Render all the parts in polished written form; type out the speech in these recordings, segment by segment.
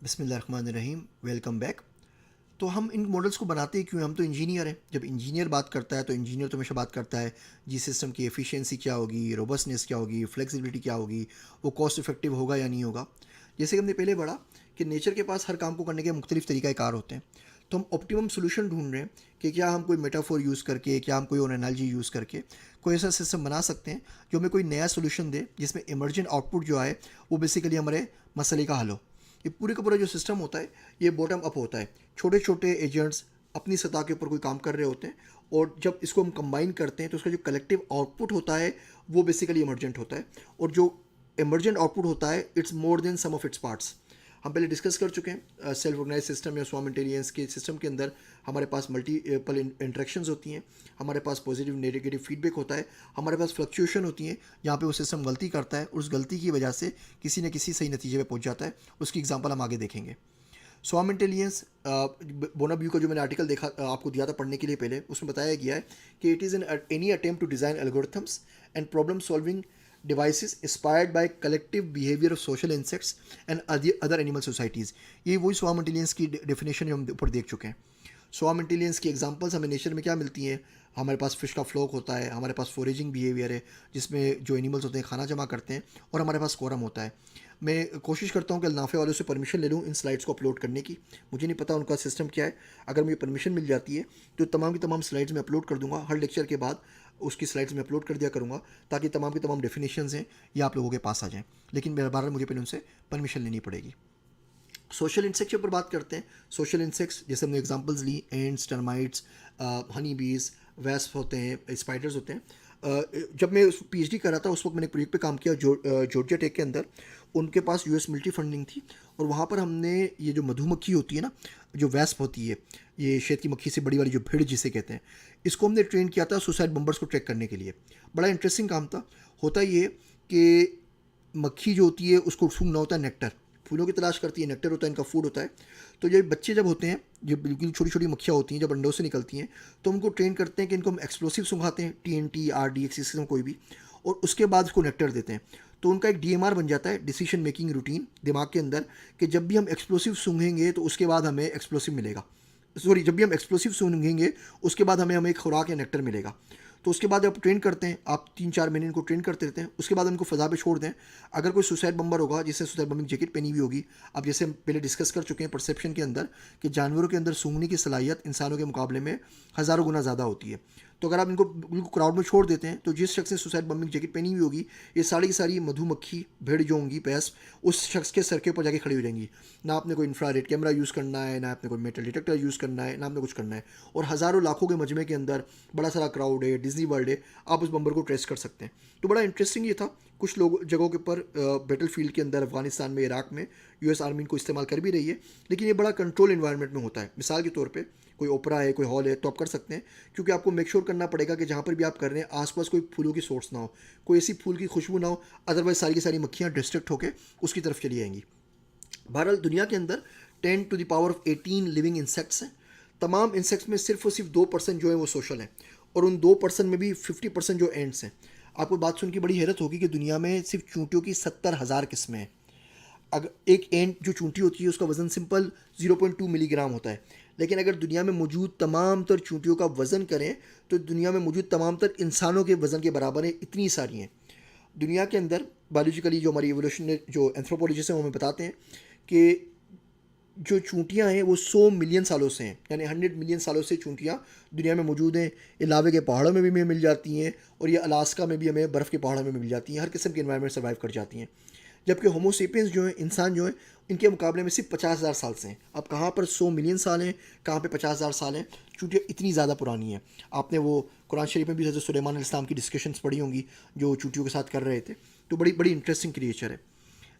बिस्मिल्लाहिर्रहमानिर्रहीम। Welcome back. तो हम इन मॉडल्स को बनाते ही क्यों हैं? हम तो इंजीनियर हैं। जब इंजीनियर बात करता है तो इंजीनियर तो हमेशा बात करता है जी सिस्टम की एफिशिएंसी क्या होगी, रोबस्टनेस क्या होगी, फ्लेक्सिबिलिटी क्या होगी, वो कॉस्ट इफेक्टिव होगा या नहीं होगा। जैसे कि हमने पहले पढ़ा कि नेचर के पास हर काम को करने के मुख्तलिफ तरीक़ाकार होते हैं। तो हम ऑप्टिमम सोल्यूशन ढूंढ रहे हैं कि क्या हम कोई मेटाफोर यूज़ करके, क्या हम कोई और एनालॉजी यूज़ करके कोई ऐसा सिस्टम बना सकते हैं जो हमें कोई नया सोल्यूशन दे, जिसमें इमर्जेंट आउटपुट जो आए वो बेसिकली हमारे मसले का हल हो। ये पूरे का पूरा जो सिस्टम होता है ये बॉटम अप होता है। छोटे छोटे एजेंट्स अपनी सतह के ऊपर कोई काम कर रहे होते हैं, और जब इसको हम कंबाइन करते हैं तो उसका जो कलेक्टिव आउटपुट होता है वो बेसिकली इमर्जेंट होता है। और जो इमर्जेंट आउटपुट होता है it's more than sum of its parts. हम पहले डिस्कस कर चुके हैं सेल्फ ऑर्गेनाइज सिस्टम या स्वाम इंटेलिजेंस के सिस्टम के अंदर हमारे पास मल्टीपल इंटरेक्शंस होती हैं, हमारे पास पॉजिटिव नेगेटिव फीडबैक होता है, हमारे पास फ्लक्चुएशन होती हैं जहाँ पे वो सिस्टम गलती करता है और उस गलती की वजह से किसी न किसी सही नतीजे पे पहुँच जाता है। उसकी एग्जांपल हम आगे देखेंगे। स्वाम इंटेलिजेंस बोनाब्यू का जो मैंने आर्टिकल देखा आपको दिया था पढ़ने के लिए पहले, उसमें बताया गया है कि it is an any attempt to design algorithms and problem solving devices inspired by collective behavior of social insects and other animal societies। ये वही स्वाम इंटेलिजेंस की डेफिनेशन हम ऊपर देख चुके हैं। स्वाम इंटेलिजेंस की एग्जांपल्स हमें नेचर में क्या मिलती हैं? हमारे पास फिश का फ्लॉक होता है, हमारे पास फोरेजिंग बिहेवियर है जिसमें जो एनिमल्स होते हैं खाना जमा करते हैं, और हमारे पास कोरम होता है। मैं कोशिश करता हूँ कि अल्नाफे वालों से परमिशन ले लूँ इन स्लाइड्स को अपलोड करने की। मुझे नहीं पता उनका सिस्टम क्या है। अगर मुझे परमिशन मिल जाती है तो तमाम की तमाम स्लाइड्स में अपलोड कर दूँगा। हर लेक्चर के बाद उसकी स्लाइड्स में अपलोड कर दिया करूँगा ताकि तमाम की तमाम डेफिनेशंस हैं ये आप लोगों के पास आ जाएँ। लेकिन बार मुझे पहले उनसे परमिशन लेनी पड़ेगी। सोशल इंसेक्ट्स के ऊपर बात करते हैं। सोशल इंसेक्ट्स जैसे हमने एग्जांपल्स ली, एंड्स, टर्माइट्स, हनी बीज, वेस्प होते हैं, स्पाइडर्स होते हैं। जब मैं उस पीएचडी कर रहा था उस वक्त मैंने एक प्रोजेक्ट पे काम किया जॉर्जिया टेक के अंदर। उनके पास यूएस मिलिट्री फंडिंग थी, और वहाँ पर हमने ये जो मधुमक्खी होती है ना, जो वेस्प होती है, ये शहद की मक्खी से बड़ी वाली जो भीड़ जिसे कहते हैं, इसको हमने ट्रेन किया था सुसाइड बम्बर्स को ट्रैक करने के लिए। बड़ा इंटरेस्टिंग काम था। होता ये कि मक्खी जो होती है उसको सूंघना होता है नेक्टर, फूलों की तलाश करती है, नेक्टर होता है इनका फूड होता है। तो ये बच्चे जब होते हैं, जो बिल्कुल छोटी छोटी मक्खियाँ होती हैं, जब अंडों से निकलती हैं, तो उनको ट्रेन करते हैं कि इनको हम एक्सप्लोसिव सूंघाते हैं, TNT RDX सिस्टम कोई भी, और उसके बाद उसको नेक्टर देते हैं। तो उनका एक DMR बन जाता है, डिसीजन मेकिंग रूटीन, दिमाग के अंदर, कि जब भी हम एक्सप्लोसिव सूंघेंगे तो उसके बाद हमें एक्सप्लोसिव मिलेगा। सॉरी, जब भी हम एक्सप्लोसिव सूंघेंगे उसके बाद हमें एक खुराक या नेक्टर मिलेगा। तो उसके बाद आप ट्रेन करते हैं, आप 3-4 महीने इनको ट्रेन करते रहते हैं, उसके बाद उनको फ़ज़ा पे छोड़ दें। अगर कोई सुसाइड बम्बर होगा जिसने सुसाइड बम्बिंग जैकेट पहनी हुई होगी, अब जैसे हम पहले डिस्कस कर चुके हैं परसेप्शन के अंदर कि जानवरों के अंदर सूंघने की सलाहियत इंसानों के मुकाबले में हज़ारों गुना ज़्यादा होती है। तो अगर आप इनको बिल्कुल क्राउड में छोड़ देते हैं तो जिस शख्स ने सुसाइड बम्बिंग जैकेट पहनी हुई होगी, ये सारी की सारी मधुमक्खी भीड़ जो होंगी पैस उस शख्स के सर के ऊपर जाके खड़ी हो जाएंगी। ना आपने कोई इंफ्रारेड कैमरा यूज़ करना है, ना आपने कोई मेटल डिटेक्टर यूज़ करना है, ना आपने कुछ करना है। और हज़ारों लाखों के मजमे के अंदर बड़ा सारा क्राउड है, डिज्नी वर्ल्ड है, आप उस बम्बर को ट्रेस कर सकते हैं। तो बड़ा इंटरेस्टिंग ये था। कुछ लोग जगहों के ऊपर बैटल फील्ड के अंदर अफगानिस्तान में, इराक में US आर्मी इनको इस्तेमाल कर भी रही है, लेकिन ये बड़ा कंट्रोल इन्वायरमेंट में होता है। मिसाल के तौर पे कोई ओपरा है, कोई हॉल है, तो आप कर सकते हैं, क्योंकि आपको मेक श्योर करना पड़ेगा कि जहाँ पर भी आप कर रहे हैं आसपास कोई फूलों की सोर्स ना हो, कोई ऐसी फूल की खुशबू ना हो, अदरवाइज सारी की सारी मक्खियाँ डिस्ट्रैक्ट होकर उसकी तरफ चली जाएंगी। बहरहाल दुनिया के अंदर 10⁻18 लिविंग इंसेक्ट्स हैं। तमाम इंसेक्ट्स में सिर्फ और सिर्फ 2% जो है वो सोशल हैं, और उन 2% में भी 50% जो एंड्स हैं। आपको बात सुन के बड़ी हैरत होगी कि दुनिया में सिर्फ चूंटियों की 70,000 किस्में हैं। अगर एक एंट जो चूंटी होती है उसका वज़न सिंपल 0.2 मिलीग्राम होता है, लेकिन अगर दुनिया में मौजूद तमाम तर चूंटियों का वज़न करें तो दुनिया में मौजूद तमाम तर इंसानों के वज़न के बराबर है, इतनी सारी हैं। दुनिया के अंदर बायोलॉजिकली जो हमारी एवोल्यूशन जो एंथ्रोपोलॉजिस्ट हैं वो हमें बताते हैं कि जो चूंटियाँ हैं वो 100 मिलियन सालों से हैं, यानी 100 मिलियन सालों से चूंटियाँ दुनिया में मौजूद हैं। इलावे के पहाड़ों में भी हमें मिल जाती हैं, और ये अलास्का में भी हमें बर्फ़ के पहाड़ों में मिल जाती हैं। हर किस्म के एनवायरनमेंट सर्वाइव कर जाती हैं। जबकि होमोसेपियंस जो हैं, इंसान जो हैं, इनके मुकाबले में सिर्फ 50,000 साल से हैं। अब कहाँ पर 100 मिलियन साल हैं, कहाँ पे 50,000 साल हैं। चूंटियाँ इतनी ज़्यादा पुरानी हैं। आपने वो कुरान शरीफ में भी हज़रत सुलेमान अलैहिस्सलाम की डिस्कशंस पढ़ी होंगी जो चूंटियों के साथ कर रहे थे। तो बड़ी बड़ी इंटरेस्टिंग क्रिएचर है।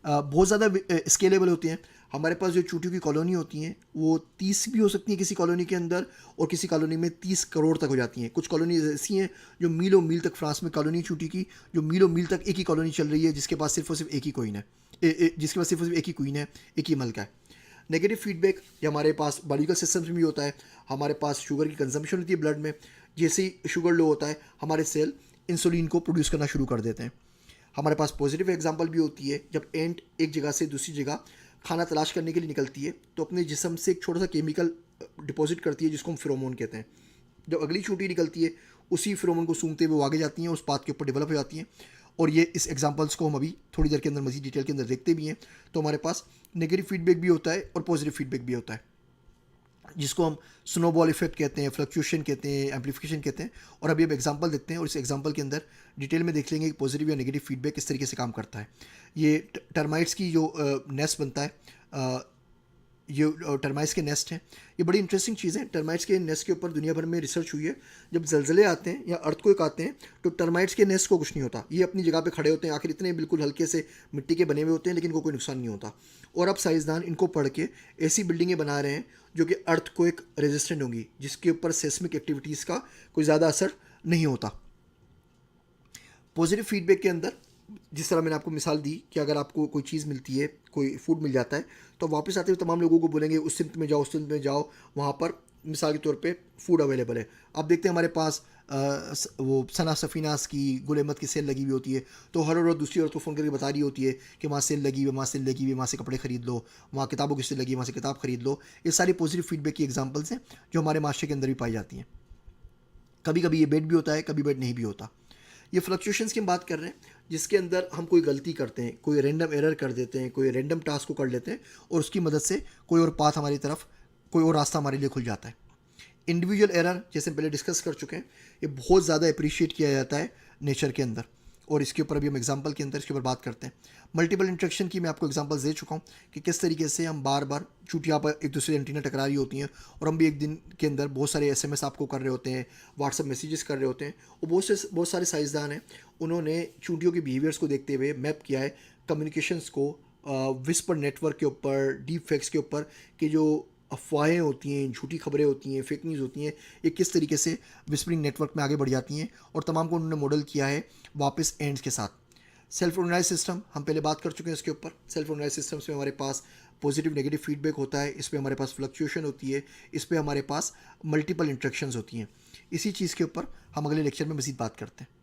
बहुत ज़्यादा स्केलेबल होती हैं। हमारे पास जो चूंटियों की कॉलोनी होती हैं वो 30 भी हो सकती हैं किसी कॉलोनी के अंदर, और किसी कॉलोनी में 30 करोड़ तक हो जाती हैं। कुछ कॉलोनी ऐसी हैं जो मीलों मील तक, फ्रांस में कॉलोनी चूंटी की जो मीलों मील तक एक ही कॉलोनी चल रही है, जिसके पास सिर्फ और सिर्फ एक ही क्वीन है, जिसके पास सिर्फ और सिर्फ एक ही क्वीन है, एक ही मलका है। नेगेटिव फीडबैक ये हमारे पास बायोलॉजिकल सिस्टम्स में भी होता है। हमारे पास शुगर की कंजम्पशन होती है ब्लड में, जैसे ही शुगर लो होता है हमारे सेल इंसुलिन को प्रोड्यूस करना शुरू कर देते हैं। हमारे पास पॉजिटिव एग्जांपल भी होती है, जब एंट एक जगह से दूसरी जगह खाना तलाश करने के लिए निकलती है तो अपने जिस्म से एक छोटा सा केमिकल डिपॉजिट करती है जिसको हम फेरोमोन कहते हैं। जब अगली चींटी निकलती है उसी फेरोमोन को सूंघते हुए वो आगे जाती हैं, उस पाथ के ऊपर डेवलप हो जाती हैं। और ये इस एग्जांपल्स को हम अभी थोड़ी देर के अंदर मज़ीद डिटेल के अंदर देखते भी हैं। तो हमारे पास नेगेटिव फीडबैक भी होता है और पॉजिटिव फीडबैक भी होता है, जिसको हम स्नोबॉल इफेक्ट कहते हैं, फ्लक्चुएशन कहते हैं, एम्पलीफिकेशन कहते हैं। और अभी अब एग्जांपल देखते हैं और इस एग्जांपल के अंदर डिटेल में देख लेंगे कि पॉजिटिव या नेगेटिव फीडबैक किस तरीके से काम करता है। ये टर्माइट्स की जो नेस्ट बनता है, ये टर्माइट्स के नेस्ट हैं, ये बड़ी इंटरेस्टिंग चीज़ है। टर्माइट्स के नेस्ट के ऊपर दुनिया भर में रिसर्च हुई है। जब जलजले आते हैं या अर्थक्वेक आते हैं तो टर्माइट्स के नेस्ट को कुछ नहीं होता, ये अपनी जगह पे खड़े होते हैं, आखिर इतने बिल्कुल हल्के से मिट्टी के बने हुए होते हैं लेकिन इनको कोई नुकसान नहीं होता। और अब साइंसदान इनको पढ़ के ऐसी बिल्डिंगें बना रहे हैं जो कि अर्थक्वेक रेजिस्टेंट होंगी, जिसके ऊपर सेस्मिक एक्टिविटीज़ का कोई ज़्यादा असर नहीं होता। पॉजिटिव फीडबैक के अंदर जिस तरह मैंने आपको मिसाल दी कि अगर आपको कोई चीज़ मिलती है, कोई फूड मिल जाता है, तो वापस आते हुए तमाम लोगों को बोलेंगे उस सिमत में जाओ, उस सिमत में जाओ, वहाँ पर मिसाल के तौर पे फूड अवेलेबल है। अब देखते हैं हमारे पास वो सना सफ़ीनास की गुल अहमद की सेल लगी हुई होती है, तो हर रोज़ दूसरी औरत को फ़ोन करके बता रही होती है कि वहाँ सेल लगी हुई है, वहाँ सेल लगी हुई है, वहाँ से कपड़े खरीद लो, वहाँ किताबों की सेल लगी है, वहाँ से किताब खरीद लो। ये सारी पॉजिटिव फीडबैक की एग्जाम्पल्स हैं जो हमारे माशरे के अंदर भी पाई जाती हैं। कभी कभी ये बेड भी होता है, कभी बेड नहीं भी होता। ये फ्लक्चुएशंस की हम बात कर रहे हैं जिसके अंदर हम कोई गलती करते हैं, कोई रैंडम एरर कर देते हैं, कोई रैंडम टास्क को कर लेते हैं और उसकी मदद से कोई और पाथ हमारी तरफ, कोई और रास्ता हमारे लिए खुल जाता है। इंडिविजुअल एरर जैसे हम पहले डिस्कस कर चुके हैं, ये बहुत ज़्यादा अप्रिशिएट किया जाता है नेचर के अंदर, और इसके ऊपर अभी हम एग्जांपल के अंदर इसके ऊपर बात करते हैं। मल्टीपल इंट्रैक्शन की मैं आपको एग्जांपल्स दे चुका हूँ कि किस तरीके से हम बार बार चूटियाँ पर एक दूसरे एंटीना टकरा रही होती हैं और हम भी एक दिन के अंदर बहुत सारे एसएमएस आपको कर रहे होते हैं, व्हाट्सएप मैसेजेस कर रहे होते हैं। और बहुत सारे साइंसदान हैं, उन्होंने चूटियों के बिहेवियर्स को देखते हुए मैप किया है कम्युनिकेशंस को विस्पर नेटवर्क के ऊपर, डीप फेक्स के ऊपर, कि जो अफवाहें होती हैं, झूठी खबरें होती हैं, फेक न्यूज़ होती हैं, ये किस तरीके से विस्परिंग नेटवर्क में आगे बढ़ जाती हैं। और तमाम को उन्होंने मॉडल किया है वापस एंड्स के साथ। सेल्फ ऑर्गेनाइज सिस्टम हम पहले बात कर चुके हैं इसके ऊपर। सेल्फ ऑर्गेनाइज सिस्टम्स में हमारे पास पॉजिटिव नेगेटिव फीडबैक होता है, इस पर हमारे पास फ्लक्चुएशन होती है, इस पर हमारे पास मल्टीपल इंट्रैक्शंस होती हैं। इसी चीज़ के ऊपर हम अगले लेक्चर में मज़ीद बात करते हैं।